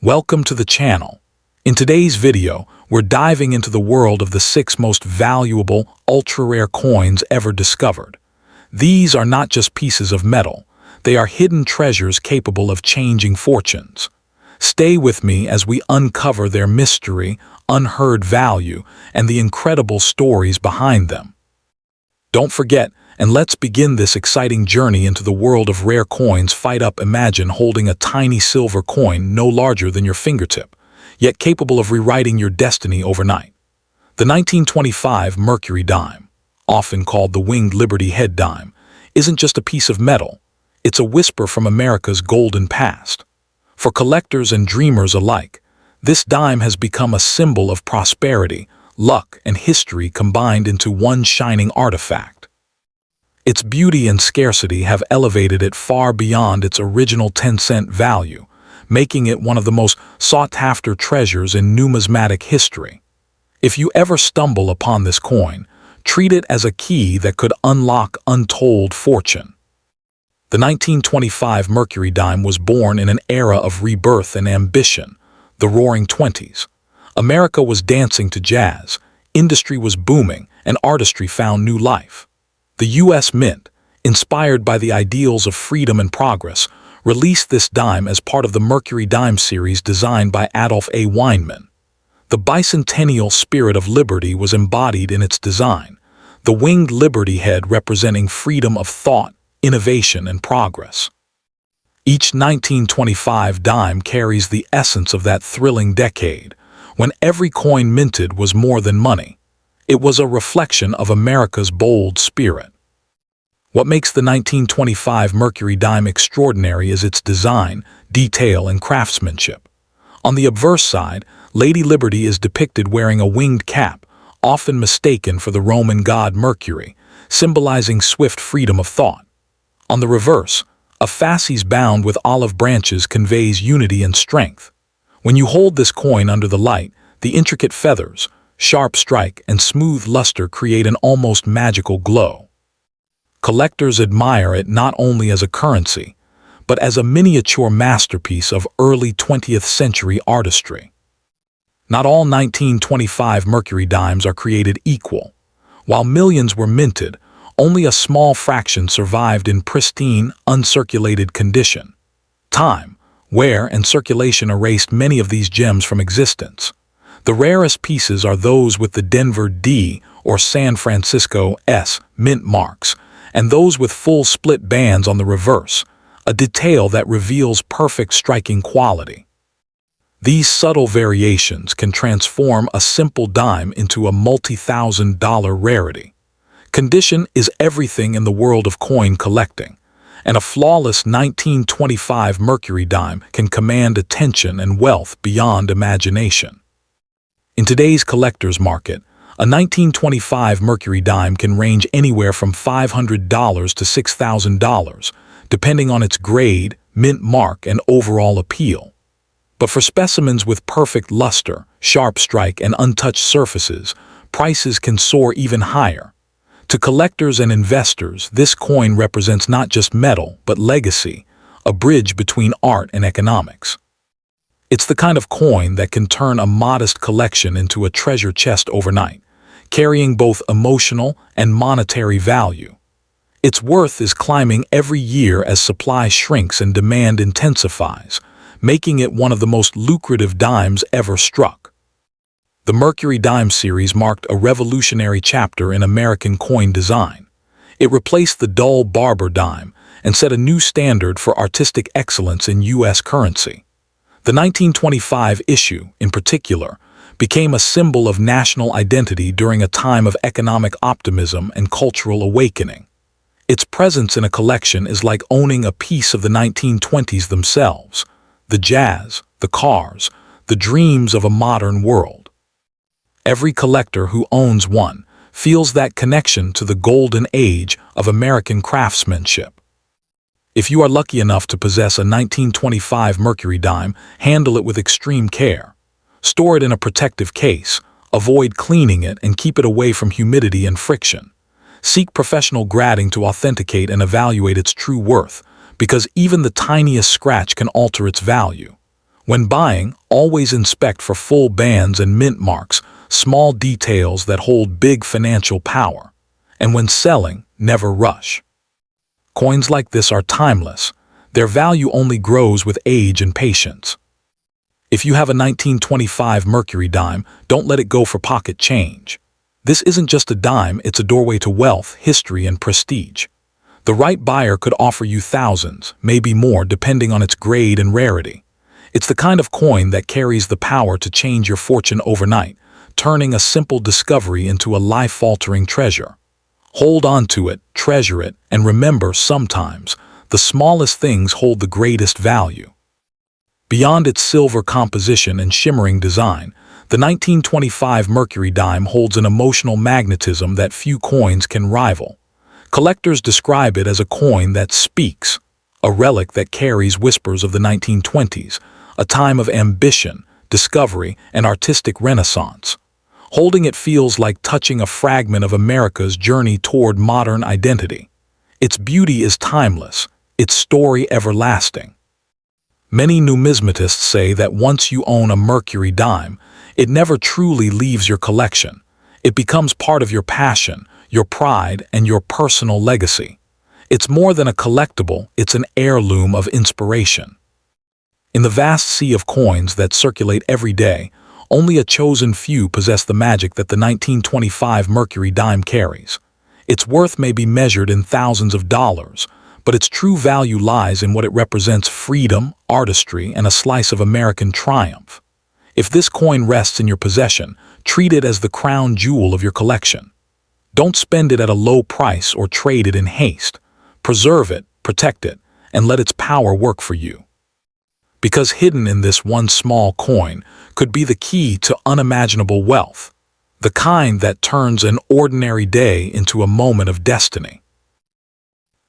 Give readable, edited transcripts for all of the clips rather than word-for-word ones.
Welcome to the channel. In today's video, we're diving into the world of the 6 most valuable, ultra-rare coins ever discovered. These are not just pieces of metal, they are hidden treasures capable of changing fortunes. Stay with me as we uncover their mystery, unheard value, and the incredible stories behind them. Don't forget, and let's begin this exciting journey into the world of rare coins. Imagine holding a tiny silver coin no larger than your fingertip, yet capable of rewriting your destiny overnight. The 1925 Mercury dime, often called the Winged Liberty Head dime, isn't just a piece of metal, it's a whisper from America's golden past. For collectors and dreamers alike, this dime has become a symbol of prosperity, luck, and history combined into one shining artifact. Its beauty and scarcity have elevated it far beyond its original 10-cent value, making it one of the most sought-after treasures in numismatic history. If you ever stumble upon this coin, treat it as a key that could unlock untold fortune. The 1925 Mercury dime was born in an era of rebirth and ambition, the Roaring Twenties. America was dancing to jazz, industry was booming, and artistry found new life. The U.S. Mint, inspired by the ideals of freedom and progress, released this dime as part of the Mercury dime series designed by Adolph A. Weinman. The bicentennial spirit of liberty was embodied in its design, the winged liberty head representing freedom of thought, innovation, and progress. Each 1925 dime carries the essence of that thrilling decade, when every coin minted was more than money. It was a reflection of America's bold spirit. What makes the 1925 Mercury dime extraordinary is its design, detail, and craftsmanship. On the obverse side, Lady Liberty is depicted wearing a winged cap, often mistaken for the Roman god Mercury, symbolizing swift freedom of thought. On the reverse, a fasces bound with olive branches conveys unity and strength. When you hold this coin under the light, the intricate feathers, sharp strike, and smooth luster create an almost magical glow. Collectors admire it not only as a currency, but as a miniature masterpiece of early 20th century artistry. Not all 1925 Mercury dimes are created equal. While millions were minted, only a small fraction survived in pristine, uncirculated condition. Time, wear, and circulation erased many of these gems from existence. The rarest pieces are those with the Denver D or San Francisco S mint marks, and those with full split bands on the reverse, a detail that reveals perfect striking quality. These subtle variations can transform a simple dime into a multi-thousand-dollar rarity. Condition is everything in the world of coin collecting, and a flawless 1925 Mercury dime can command attention and wealth beyond imagination. In today's collector's market, a 1925 Mercury dime can range anywhere from $500 to $6,000, depending on its grade, mint mark, and overall appeal. But for specimens with perfect luster, sharp strike, and untouched surfaces, prices can soar even higher. To collectors and investors, this coin represents not just metal, but legacy, a bridge between art and economics. It's the kind of coin that can turn a modest collection into a treasure chest overnight, carrying both emotional and monetary value. Its worth is climbing every year as supply shrinks and demand intensifies, making it one of the most lucrative dimes ever struck. The Mercury dime series marked a revolutionary chapter in American coin design. It replaced the dull barber dime and set a new standard for artistic excellence in U.S. currency. The 1925 issue, in particular, became a symbol of national identity during a time of economic optimism and cultural awakening. Its presence in a collection is like owning a piece of the 1920s themselves, the jazz, the cars, the dreams of a modern world. Every collector who owns one feels that connection to the golden age of American craftsmanship. If you are lucky enough to possess a 1925 Mercury dime, handle it with extreme care. Store it in a protective case, avoid cleaning it, and keep it away from humidity and friction. Seek professional grading to authenticate and evaluate its true worth, because even the tiniest scratch can alter its value. When buying, always inspect for full bands and mint marks, small details that hold big financial power. And when selling, never rush. Coins like this are timeless. Their value only grows with age and patience. If you have a 1925 Mercury dime, don't let it go for pocket change. This isn't just a dime, it's a doorway to wealth, history, and prestige. The right buyer could offer you thousands, maybe more, depending on its grade and rarity. It's the kind of coin that carries the power to change your fortune overnight, turning a simple discovery into a life-altering treasure. Hold on to it, treasure it, and remember, sometimes the smallest things hold the greatest value. Beyond its silver composition and shimmering design, the 1925 Mercury dime holds an emotional magnetism that few coins can rival. Collectors describe it as a coin that speaks, a relic that carries whispers of the 1920s, a time of ambition, discovery, and artistic renaissance. Holding it feels like touching a fragment of America's journey toward modern identity. Its beauty is timeless, its story everlasting. Many numismatists say that once you own a Mercury dime, it never truly leaves your collection. It becomes part of your passion, your pride, and your personal legacy. It's more than a collectible, it's an heirloom of inspiration. In the vast sea of coins that circulate every day, only a chosen few possess the magic that the 1925 Mercury dime carries. Its worth may be measured in thousands of dollars, but its true value lies in what it represents: freedom, artistry, and a slice of American triumph. If this coin rests in your possession, treat it as the crown jewel of your collection. Don't spend it at a low price or trade it in haste. Preserve it, protect it, and let its power work for you. Because hidden in this one small coin could be the key to unimaginable wealth, the kind that turns an ordinary day into a moment of destiny.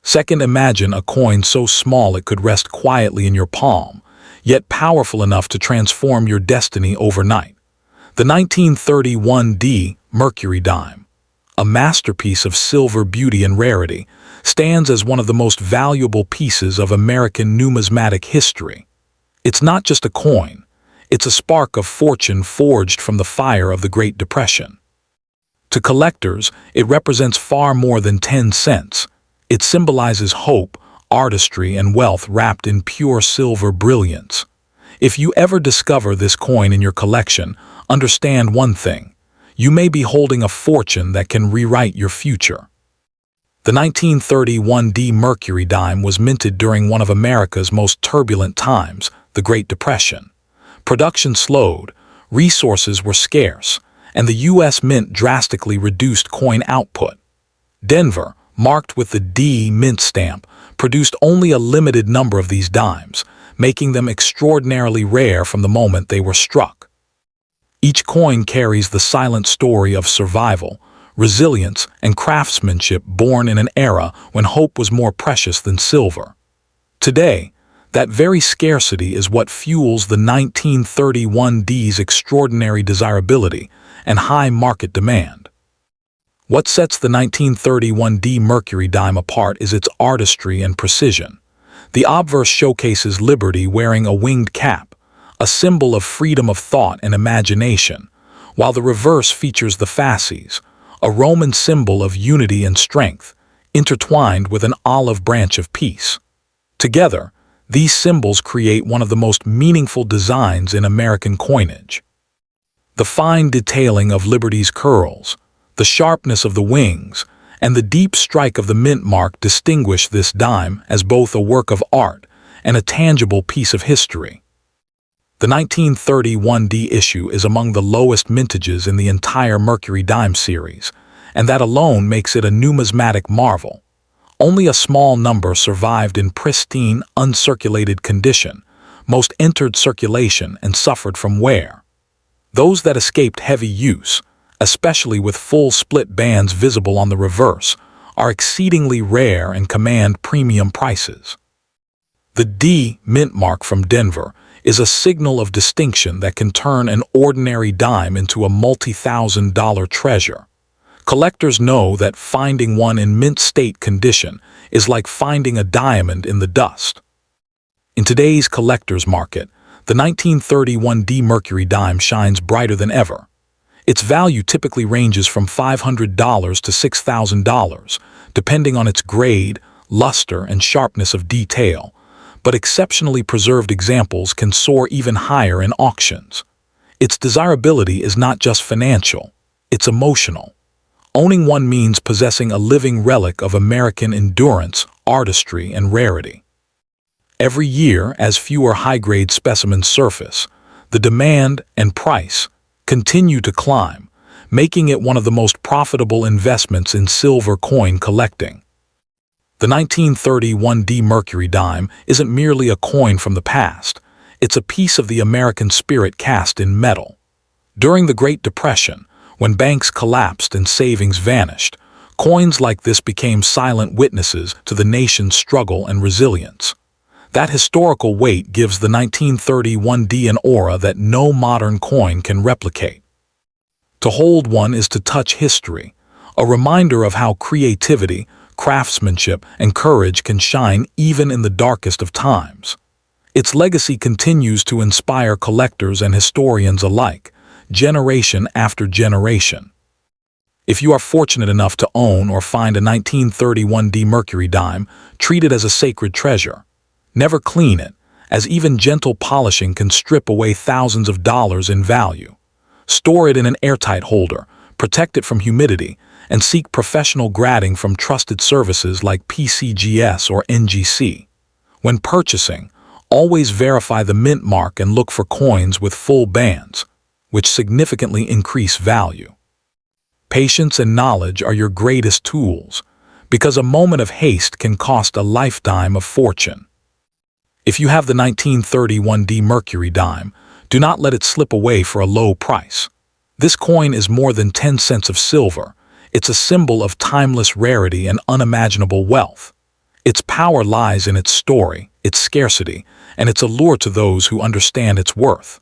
Second, imagine a coin so small it could rest quietly in your palm, yet powerful enough to transform your destiny overnight. The 1931 Mercury dime, a masterpiece of silver beauty and rarity, stands as one of the most valuable pieces of American numismatic history. It's not just a coin, it's a spark of fortune forged from the fire of the Great Depression. To collectors, it represents far more than 10 cents. It symbolizes hope, artistry, and wealth wrapped in pure silver brilliance. If you ever discover this coin in your collection, understand one thing: you may be holding a fortune that can rewrite your future. The 1931 Mercury dime was minted during one of America's most turbulent times, the Great Depression. Production slowed, resources were scarce, and the U.S. Mint drastically reduced coin output. Denver, marked with the D Mint stamp, produced only a limited number of these dimes, making them extraordinarily rare from the moment they were struck. Each coin carries the silent story of survival, resilience, and craftsmanship born in an era when hope was more precious than silver. Today, that very scarcity is what fuels the 1931's extraordinary desirability and high market demand. What sets the 1931 Mercury dime apart is its artistry and precision. The obverse showcases liberty wearing a winged cap, a symbol of freedom of thought and imagination, while the reverse features the fasces, a Roman symbol of unity and strength, intertwined with an olive branch of peace. Together, these symbols create one of the most meaningful designs in American coinage. The fine detailing of Liberty's curls, the sharpness of the wings, and the deep strike of the mint mark distinguish this dime as both a work of art and a tangible piece of history. The 1931 issue is among the lowest mintages in the entire Mercury dime series, and that alone makes it a numismatic marvel. Only a small number survived in pristine, uncirculated condition. Most entered circulation and suffered from wear. Those that escaped heavy use, especially with full split bands visible on the reverse, are exceedingly rare and command premium prices. The D mint mark from Denver is a signal of distinction that can turn an ordinary dime into a multi-thousand-dollar treasure. Collectors know that finding one in mint state condition is like finding a diamond in the dust. In today's collector's market, The 1931D Mercury dime shines brighter than ever. Its value typically ranges from $500 to $6,000, depending on its grade, luster, and sharpness of detail, but exceptionally preserved examples can soar even higher in auctions. Its desirability is not just financial, it's emotional. Owning one means possessing a living relic of American endurance, artistry, and rarity. Every year, as fewer high-grade specimens surface, the demand and price continue to climb, making it one of the most profitable investments in silver coin collecting. The 1931D Mercury dime isn't merely a coin from the past, it's a piece of the American spirit cast in metal. During the Great Depression, when banks collapsed and savings vanished, coins like this became silent witnesses to the nation's struggle and resilience. That historical weight gives the 1931D an aura that no modern coin can replicate. To hold one is to touch history, a reminder of how creativity, craftsmanship, and courage can shine even in the darkest of times. Its legacy continues to inspire collectors and historians alike, generation after generation. If you are fortunate enough to own or find a 1931D Mercury dime, treat it as a sacred treasure. Never clean it, as even gentle polishing can strip away thousands of dollars in value. Store it in an airtight holder, protect it from humidity, and seek professional grading from trusted services like PCGS or NGC. When purchasing, always verify the mint mark and look for coins with full bands, which significantly increase value. Patience and knowledge are your greatest tools, because a moment of haste can cost a lifetime of fortune. If you have the 1931D Mercury dime, do not let it slip away for a low price. This coin is more than 10 cents of silver. It's a symbol of timeless rarity and unimaginable wealth. Its power lies in its story, its scarcity, and its allure to those who understand its worth.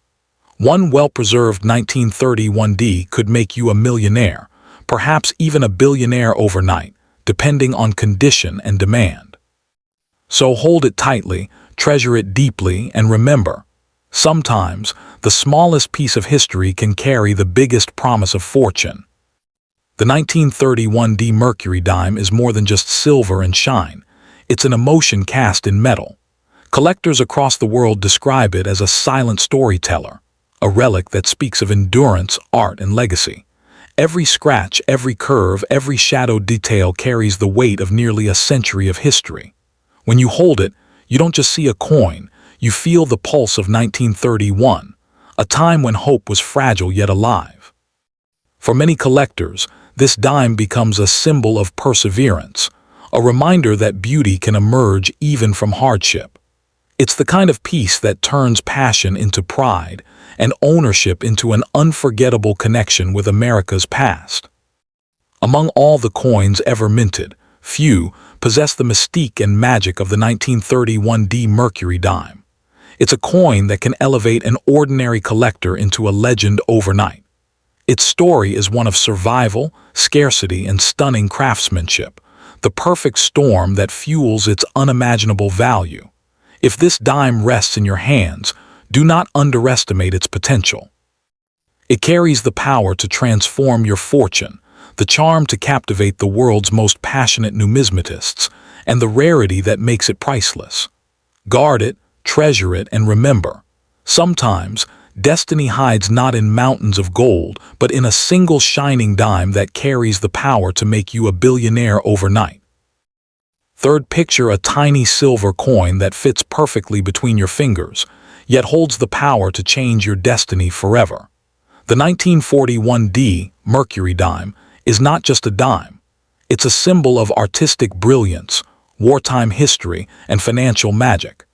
One well-preserved 1931D could make you a millionaire, perhaps even a billionaire overnight, depending on condition and demand. So hold it tightly, treasure it deeply, and remember, sometimes the smallest piece of history can carry the biggest promise of fortune. The 1931D Mercury dime is more than just silver and shine. It's an emotion cast in metal. Collectors across the world describe it as a silent storyteller, a relic that speaks of endurance, art, and legacy. Every scratch, every curve, every shadow detail carries the weight of nearly a century of history. When you hold it, you don't just see a coin, you feel the pulse of 1931, a time when hope was fragile yet alive. For many collectors, this dime becomes a symbol of perseverance, a reminder that beauty can emerge even from hardship. It's the kind of piece that turns passion into pride and ownership into an unforgettable connection with America's past. Among all the coins ever minted, few possess the mystique and magic of the 1931D Mercury dime. It's a coin that can elevate an ordinary collector into a legend overnight. Its story is one of survival, scarcity, and stunning craftsmanship, the perfect storm that fuels its unimaginable value. If this dime rests in your hands, do not underestimate its potential. It carries the power to transform your fortune, the charm to captivate the world's most passionate numismatists, and the rarity that makes it priceless. Guard it, treasure it, and remember, sometimes destiny hides not in mountains of gold, but in a single shining dime that carries the power to make you a billionaire overnight. Third, picture a tiny silver coin that fits perfectly between your fingers, yet holds the power to change your destiny forever. The 1941D Mercury dime is not just a dime. It's a symbol of artistic brilliance, wartime history, and financial magic.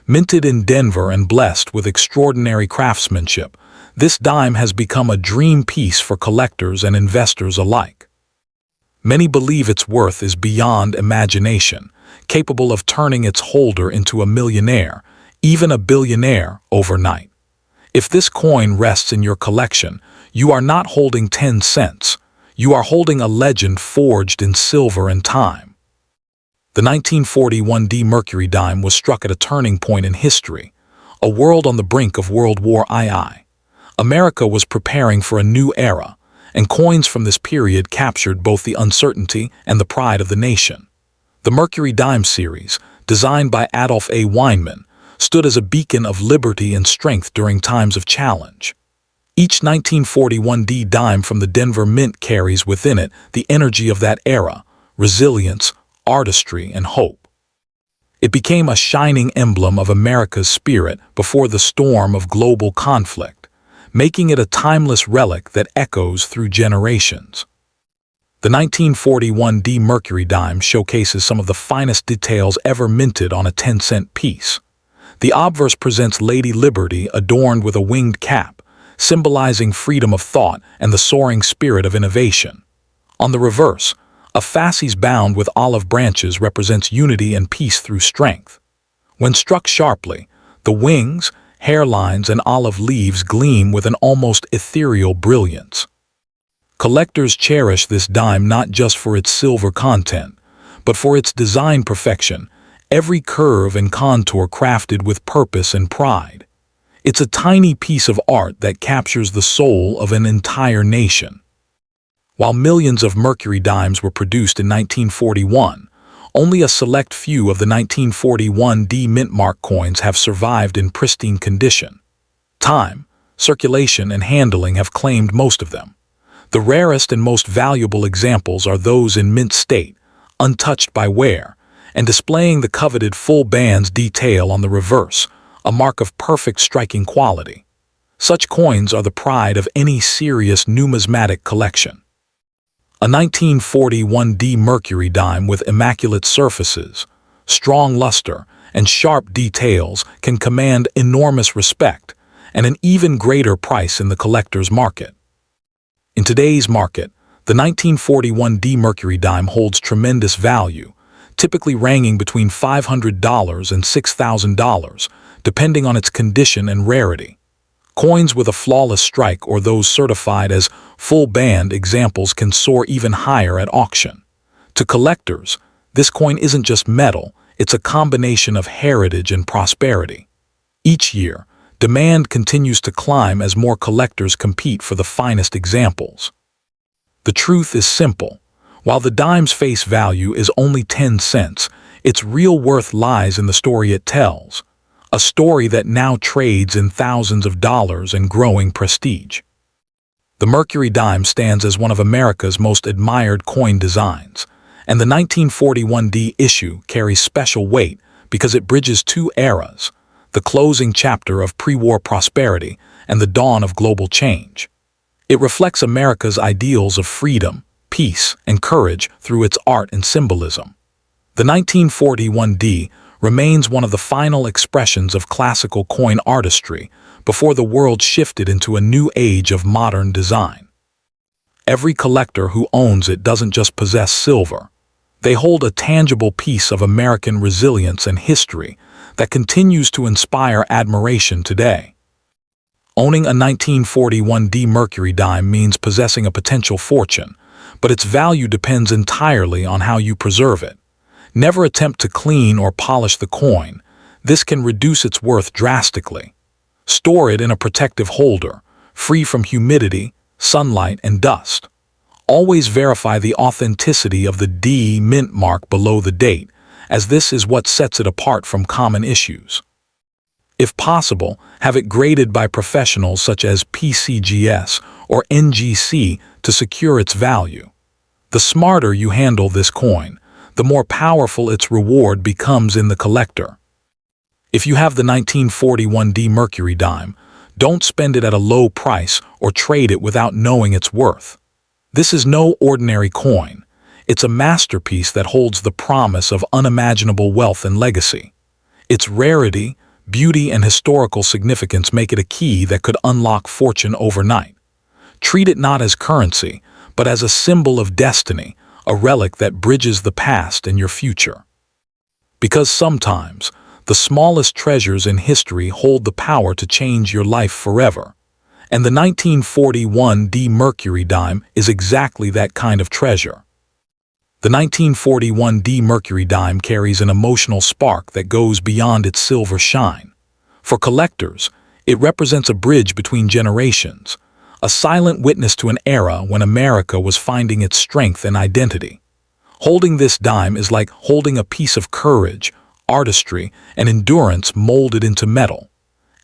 Minted in Denver and blessed with extraordinary craftsmanship, this dime has become a dream piece for collectors and investors alike. Many believe its worth is beyond imagination, capable of turning its holder into a millionaire, even a billionaire overnight. If this coin rests in your collection, you are not holding 10 cents. You are holding a legend forged in silver and time. The 1941D Mercury dime was struck at a turning point in history. a world on the brink of World War II. America was preparing for a new era, and coins from this period captured both the uncertainty and the pride of the nation. The Mercury dime series, designed by Adolph A. Weinman, stood as a beacon of liberty and strength during times of challenge. Each 1941 dime from the Denver Mint carries within it the energy of that era, resilience, artistry, and hope. It became a shining emblem of America's spirit before the storm of global conflict, making it a timeless relic that echoes through generations. The 1941 Mercury dime showcases some of the finest details ever minted on a 10-cent piece. The obverse presents Lady Liberty adorned with a winged cap, symbolizing freedom of thought and the soaring spirit of innovation. On the reverse, a fasces bound with olive branches represents unity and peace through strength. When struck sharply, the wings, hairlines, and olive leaves gleam with an almost ethereal brilliance. Collectors cherish this dime not just for its silver content, but for its design perfection, every curve and contour crafted with purpose and pride. It's a tiny piece of art that captures the soul of an entire nation. While millions of Mercury dimes were produced in 1941, only a select few of the 1941 mint mark coins have survived in pristine condition. Time, circulation, and handling have claimed most of them. The rarest and most valuable examples are those in mint state, untouched by wear, and displaying the coveted full bands detail on the reverse, a mark of perfect striking quality. Such coins are the pride of any serious numismatic collection. A 1941 Mercury dime with immaculate surfaces, strong luster, and sharp details can command enormous respect and an even greater price in the collector's market. In today's market, the 1941 Mercury dime holds tremendous value, typically ranging between $500 and $6,000, depending on its condition and rarity. Coins with a flawless strike or those certified as full-band examples can soar even higher at auction. To collectors, this coin isn't just metal, it's a combination of heritage and prosperity. Each year, demand continues to climb as more collectors compete for the finest examples. The truth is simple. While the dime's face value is only 10 cents, its real worth lies in the story it tells. A story that now trades in thousands of dollars and growing prestige. The Mercury dime stands as one of America's most admired coin designs, and the 1941 issue carries special weight because it bridges two eras, the closing chapter of pre-war prosperity and the dawn of global change. It reflects America's ideals of freedom, peace, and courage through its art and symbolism. The 1941 remains one of the final expressions of classical coin artistry before the world shifted into a new age of modern design. Every collector who owns it doesn't just possess silver. They hold a tangible piece of American resilience and history that continues to inspire admiration today. Owning a 1941 Mercury dime means possessing a potential fortune, but its value depends entirely on how you preserve it. Never attempt to clean or polish the coin. This can reduce its worth drastically. Store it in a protective holder, free from humidity, sunlight, and dust. Always verify the authenticity of the mint mark below the date, as this is what sets it apart from common issues. If possible, have it graded by professionals such as PCGS or NGC to secure its value. The smarter you handle this coin, the more powerful its reward becomes in the collector. If you have the 1941 Mercury dime, don't spend it at a low price or trade it without knowing its worth. This is no ordinary coin. It's a masterpiece that holds the promise of unimaginable wealth and legacy. Its rarity, beauty, and historical significance make it a key that could unlock fortune overnight. Treat it not as currency, but as a symbol of destiny, a relic that bridges the past and your future. Because sometimes, the smallest treasures in history hold the power to change your life forever. And the 1941 Mercury dime is exactly that kind of treasure. The 1941 Mercury dime carries an emotional spark that goes beyond its silver shine. For collectors, it represents a bridge between generations, a silent witness to an era when America was finding its strength and identity. Holding this dime is like holding a piece of courage, artistry, and endurance molded into metal.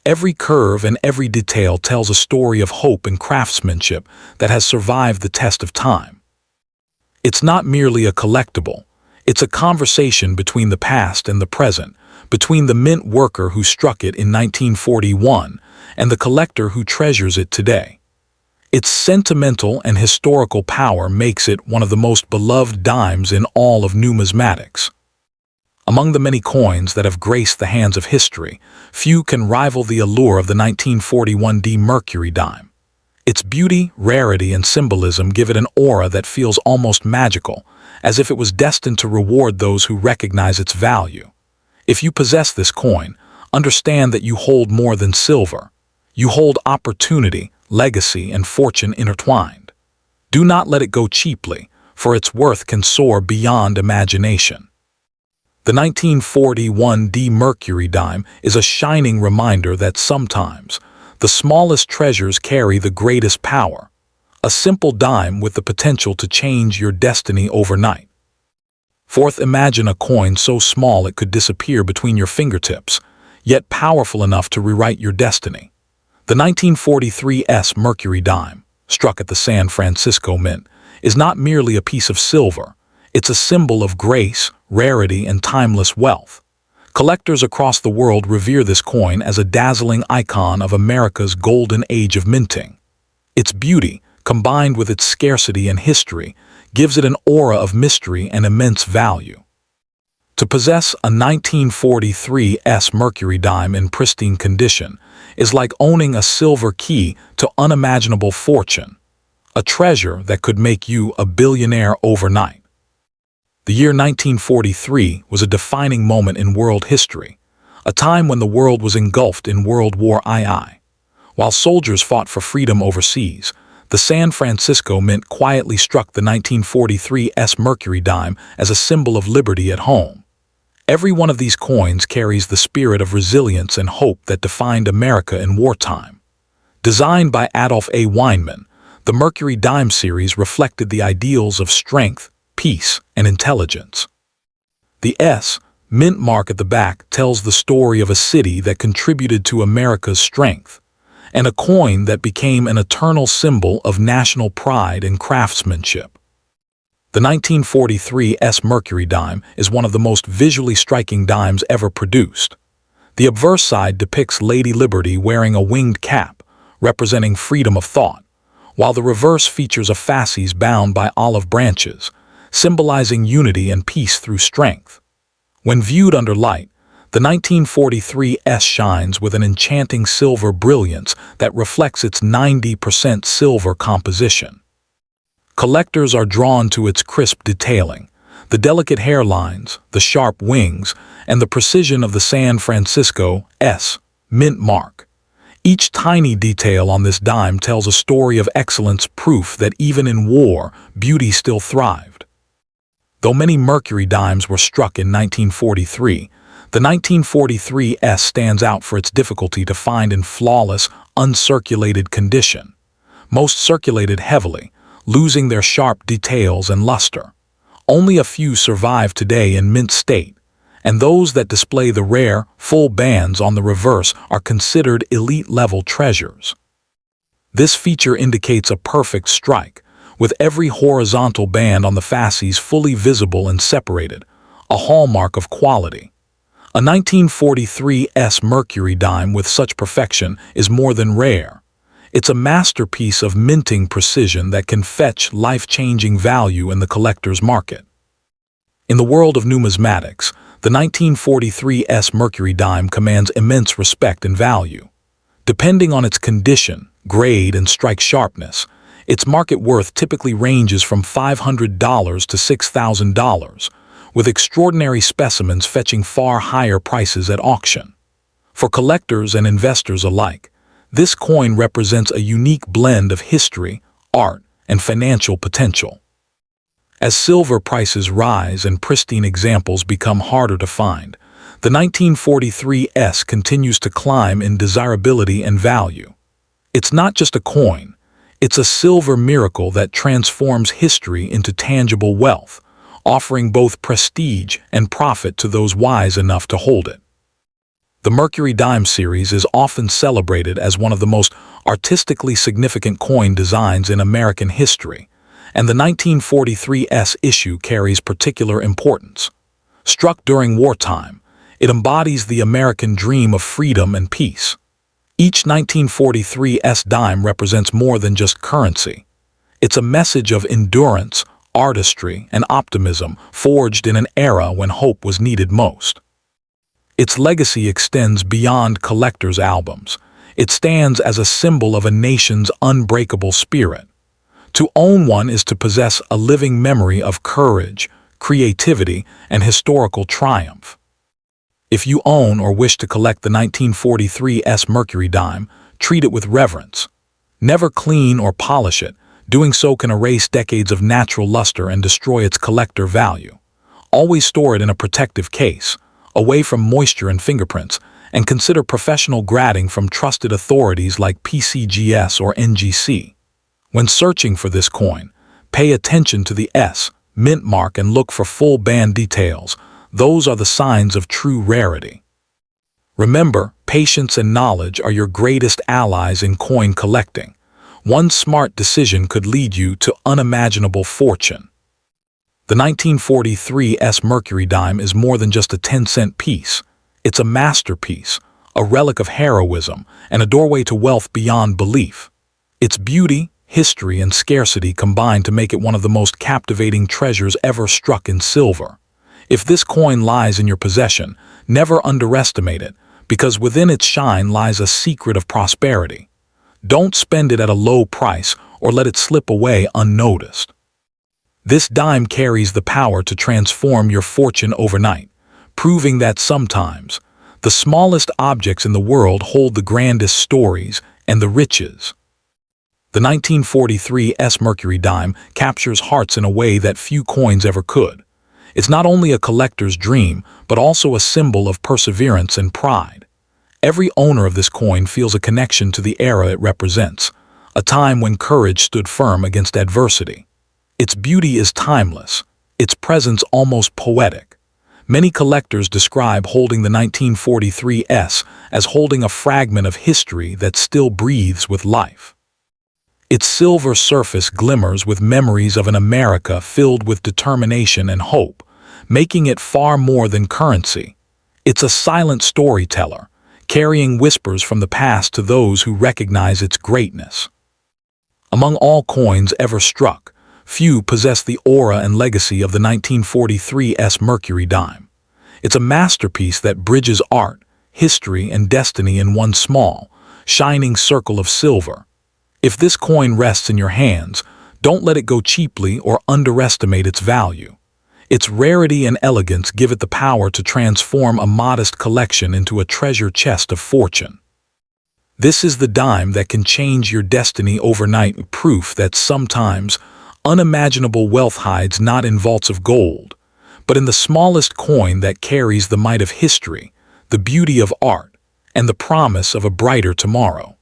Every curve and every detail tells a story of hope and craftsmanship that has survived the test of time. It's not merely a collectible, it's a conversation between the past and the present, between the mint worker who struck it in 1941 and the collector who treasures it today. Its sentimental and historical power makes it one of the most beloved dimes in all of numismatics. Among the many coins that have graced the hands of history, few can rival the allure of the 1941 Mercury dime. Its beauty, rarity, and symbolism give it an aura that feels almost magical, as if it was destined to reward those who recognize its value. If you possess this coin, understand that you hold more than silver. You hold opportunity, legacy, and fortune intertwined. Do not let it go cheaply, for its worth can soar beyond imagination. The 1941 Mercury dime is a shining reminder that sometimes the smallest treasures carry the greatest power, a simple dime with the potential to change your destiny overnight. Fourth, imagine a coin so small it could disappear between your fingertips, yet powerful enough to rewrite your destiny. The 1943 Mercury dime, struck at the San Francisco Mint, is not merely a piece of silver. It's a symbol of grace, rarity, and timeless wealth. Collectors across the world revere this coin as a dazzling icon of America's golden age of minting. Its beauty, combined with its scarcity and history, gives it an aura of mystery and immense value. To possess a 1943 Mercury dime in pristine condition is like owning a silver key to unimaginable fortune, a treasure that could make you a billionaire overnight. The year 1943 was a defining moment in world history, a time when the world was engulfed in World War II. While soldiers fought for freedom overseas, the San Francisco Mint quietly struck the 1943 Mercury dime as a symbol of liberty at home. Every one of these coins carries the spirit of resilience and hope that defined America in wartime. Designed by Adolf A. Weinman, the Mercury dime series reflected the ideals of strength, peace, and intelligence. The mint mark at the back tells the story of a city that contributed to America's strength, and a coin that became an eternal symbol of national pride and craftsmanship. The 1943 Mercury dime is one of the most visually striking dimes ever produced. The obverse side depicts Lady Liberty wearing a winged cap, representing freedom of thought, while the reverse features a fasces bound by olive branches, symbolizing unity and peace through strength. When viewed under light, the 1943 shines with an enchanting silver brilliance that reflects its 90% silver composition. Collectors are drawn to its crisp detailing, the delicate hairlines, the sharp wings, and the precision of the San Francisco mint mark. Each tiny detail on this dime tells a story of excellence, proof that even in war, beauty still thrived. Though many Mercury dimes were struck in 1943, the 1943 stands out for its difficulty to find in flawless, uncirculated condition. Most circulated heavily, losing their sharp details and luster. Only a few survive today in mint state, and those that display the rare, full bands on the reverse are considered elite-level treasures. This feature indicates a perfect strike, with every horizontal band on the fasces fully visible and separated, a hallmark of quality. A 1943 Mercury dime with such perfection is more than rare. It's a masterpiece of minting precision that can fetch life-changing value in the collector's market. In the world of numismatics, the 1943 Mercury dime commands immense respect and value. Depending on its condition, grade, and strike sharpness, its market worth typically ranges from $500 to $6,000, with extraordinary specimens fetching far higher prices at auction. For collectors and investors alike, this coin represents a unique blend of history, art, and financial potential. As silver prices rise and pristine examples become harder to find, The 1943 S continues to climb in desirability and value. It's not just a coin, it's a silver miracle that transforms history into tangible wealth, offering both prestige and profit to those wise enough to hold it. The Mercury dime series is often celebrated as one of the most artistically significant coin designs in American history, and the 1943 S issue carries particular importance. Struck during wartime, it embodies the American dream of freedom and peace. Each 1943 S dime represents more than just currency. It's a message of endurance, artistry, and optimism forged in an era when hope was needed most. Its legacy extends beyond collectors' albums. It stands as a symbol of a nation's unbreakable spirit. To own one is to possess a living memory of courage, creativity, and historical triumph. If you own or wish to collect the 1943 S Mercury dime, treat it with reverence. Never clean or polish it. Doing so can erase decades of natural luster and destroy its collector value. Always store it in a protective case, away from moisture and fingerprints, and consider professional grading from trusted authorities like PCGS or NGC. When searching for this coin, pay attention to the S, mint mark, and look for full band details. Those are the signs of true rarity. Remember, patience and knowledge are your greatest allies in coin collecting. One smart decision could lead you to unimaginable fortune. The 1943 S Mercury dime is more than just a 10-cent piece. It's a masterpiece, a relic of heroism, and a doorway to wealth beyond belief. Its beauty, history, and scarcity combine to make it one of the most captivating treasures ever struck in silver. If this coin lies in your possession, never underestimate it, because within its shine lies a secret of prosperity. Don't spend it at a low price or let it slip away unnoticed. This dime carries the power to transform your fortune overnight, proving that sometimes the smallest objects in the world hold the grandest stories and the riches. The 1943 S Mercury dime captures hearts in a way that few coins ever could. It's not only a collector's dream, but also a symbol of perseverance and pride. Every owner of this coin feels a connection to the era it represents, a time when courage stood firm against adversity. Its beauty is timeless, its presence almost poetic. Many collectors describe holding the 1943 S as holding a fragment of history that still breathes with life. Its silver surface glimmers with memories of an America filled with determination and hope, making it far more than currency. It's a silent storyteller, carrying whispers from the past to those who recognize its greatness. Among all coins ever struck, few possess the aura and legacy of the 1943 S Mercury dime. It's a masterpiece that bridges art, history, and destiny in one small, shining circle of silver. If this coin rests in your hands, don't let it go cheaply or underestimate its value. Its rarity and elegance give it the power to transform a modest collection into a treasure chest of fortune. This is the dime that can change your destiny overnight, proof that sometimes unimaginable wealth hides not in vaults of gold, but in the smallest coin that carries the might of history, the beauty of art, and the promise of a brighter tomorrow.